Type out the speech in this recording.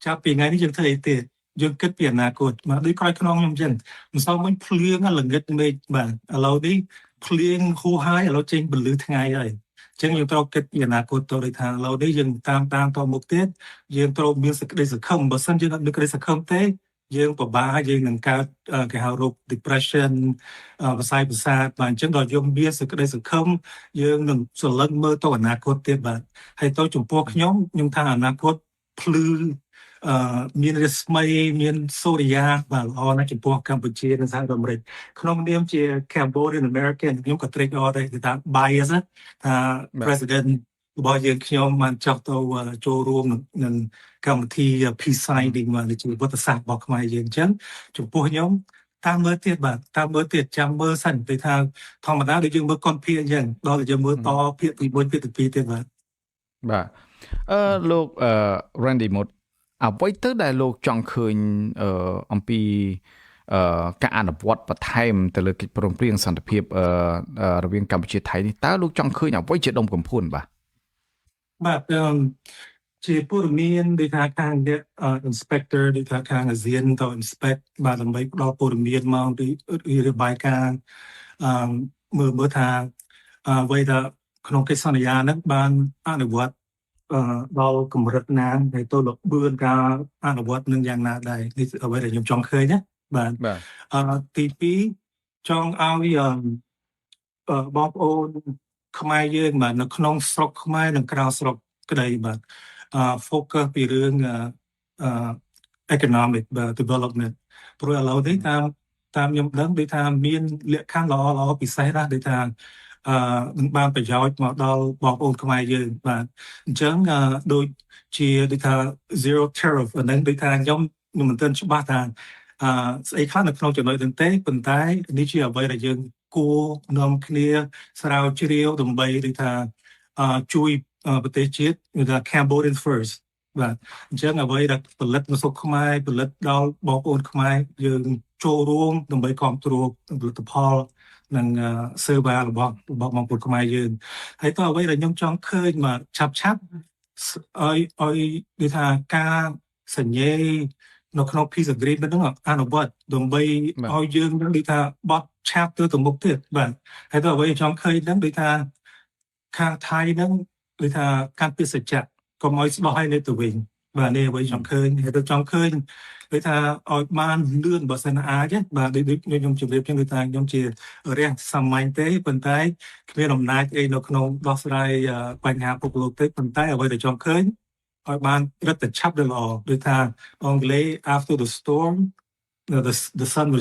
ចាប់ពីថ្ងៃនេះយើងធ្វើអីទៀតយើងគិតពីអនាគតមកដូចក្រោយខ្នងខ្ញុំអញ្ចឹងមិនសមវិញភ្លៀងល្ងិតមេឃបាទឥឡូវនេះភ្លៀងហួសហើយឥឡូវចេញពន្លឺថ្ងៃហើយអញ្ចឹងយើងត្រូវគិតពីអនាគតទៅដូចថាឥឡូវនេះយើងតាមតមុខទៀតយើងត្រូវមានសេចក្តីសង្ឃឹមបើសិនយើងអត់មានក្តីសង្ឃឹមទេយើងពិបាកយើងនឹងកើតគេហៅរោគ depression វិស័យប្រសាទបាទអញ្ចឹងដល់យើងមានសេចក្តីសង្ឃឹមយើងនឹងស្រលឹងមើលទៅអនាគតទៀតបាទហើយទៅចំពោះខ្ញុំថាអនាគតភ្លឺមានរស្មីមានសូរិយាបាទល្អណាស់ចំពោះកម្ពុជានិងសហរដ្ឋអាមេរិកក្នុងនាមជា Cambodian American ខ្ញុំក៏ត្រេកអរដែរថា bias ថា president របស់យើងខ្ញុំបានចោះទៅចូលរួមនឹងកម្មវិធី peace signing មកជាវត្តសាស្ត្ររបស់ខ្មែរយើងអញ្ចឹងចំពោះខ្ញុំតាមមើលទៀតបាទតាមមើលទៀតចាំមើលសិនទៅថាធម្មតាដូចយើងមើលកុនភាគអញ្ចឹងដល់តែយើងមើលតភាគទី1ភាគទី2ទៀតបាទលោក Randy Mot អ្វីទៅដែលលោកចង់ឃើញអំពីការអនុវត្តបន្ថែមទៅលើកិច្ចព្រមព្រៀងសន្តិភាពរវាងកម្ពុជាថៃនេះតើលោកចង់ឃើញអ្វីជាដុំកំភួនបាទជាព័ត៌មានដូចថាខាង inspector ដូចថាខាងអាស៊ានទៅ inspect បាទដើម្បីផ្ដល់ព័ត៌មានមកពីរបាយការណ៍មើលថាអ្វីថាក្នុងកិច្ចសន្យាហ្នឹងបានអនុវត្តដល់កម្រិតណាហើយទៅលបឿនការអនុវត្តនឹងយ៉ាងណាដែរនេះអ្វីដែលខ្ញុំចង់ឃើញណាបាទទី2ចង់ឲ្យបងប្អូនខ្មែរយើងបាទនៅក្នុងស្រុកខ្មែរនិងក្រៅស្រុកក្តីបាទfocus ពីរឿង economic development ព្រោះឥឡូវនេះតាមខ្ញុំដឹងដូចថាមានលក្ខខណ្ឌល្អពិសេសណាស់ដូចថានឹងបានប្រយោជន៍មកដល់បងប្អូនខ្មែរយើងបាទអញ្ចឹងដូចជាដូចថា zero tariff អានឹងដូចថាខ្ញុំមិនទាន់ច្បាស់ថាស្អីខ្លះនៅក្នុងចំណុចហ្នឹងទេប៉ុន្តែនេះជាអ្វីដែលយើងគួរនាំគ្នាស្រាវជ្រាវដើម្បីដូចថាជួយប្រទេសជាតិគឺថា Cambodian first បាទអញ្ចឹងអ្វីដែលផលិតនៅស្រុកខ្មែរផលិតដល់បងប្អូនខ្មែរយើងចូលរួមដើម្បីគ្រប់គ្រងផលិតផលនិងសេវារបស់បងប្អូនខ្មែរយើងហើយតើអ្វីដែលខ្ញុំចង់ឃើញមកឆាប់ឲ្យដូចថាការសញ្ញេនៅក្នុង peace agreement ហ្នឹងអនុវត្តដើម្បីឲ្យយើងនឹងដូចថាបត់ឆាប់ទៅមុខទៀតបាទហើយតើអ្វីចង់ឃើញហ្នឹងដូចថាខាងថៃហ្នឹងដូចថាការពិសេសចាក់កុំឲ្យស្ដោះឲ្យនៅទៅវិញបាទនេះអ្វីចង់ឃើញហើយទៅចង់ឃើញដូចថាឲ្យបានលឿនបើសិនអាចបាទដូចខ្ញុំជម្រាបចឹងដូចថាខ្ញុំជារះសាមញ្ញទេប៉ុន្តែគ្មានអំណាចអីនៅក្នុងដោះស្រាយបញ្ហាពិភពលោកទេប៉ុន្តែអ្វីដែលចង់ឃើញឲ្យបានរឹតតែឆាប់ដល់ល្អដូចថាអង់គ្លេស after the storm the sun will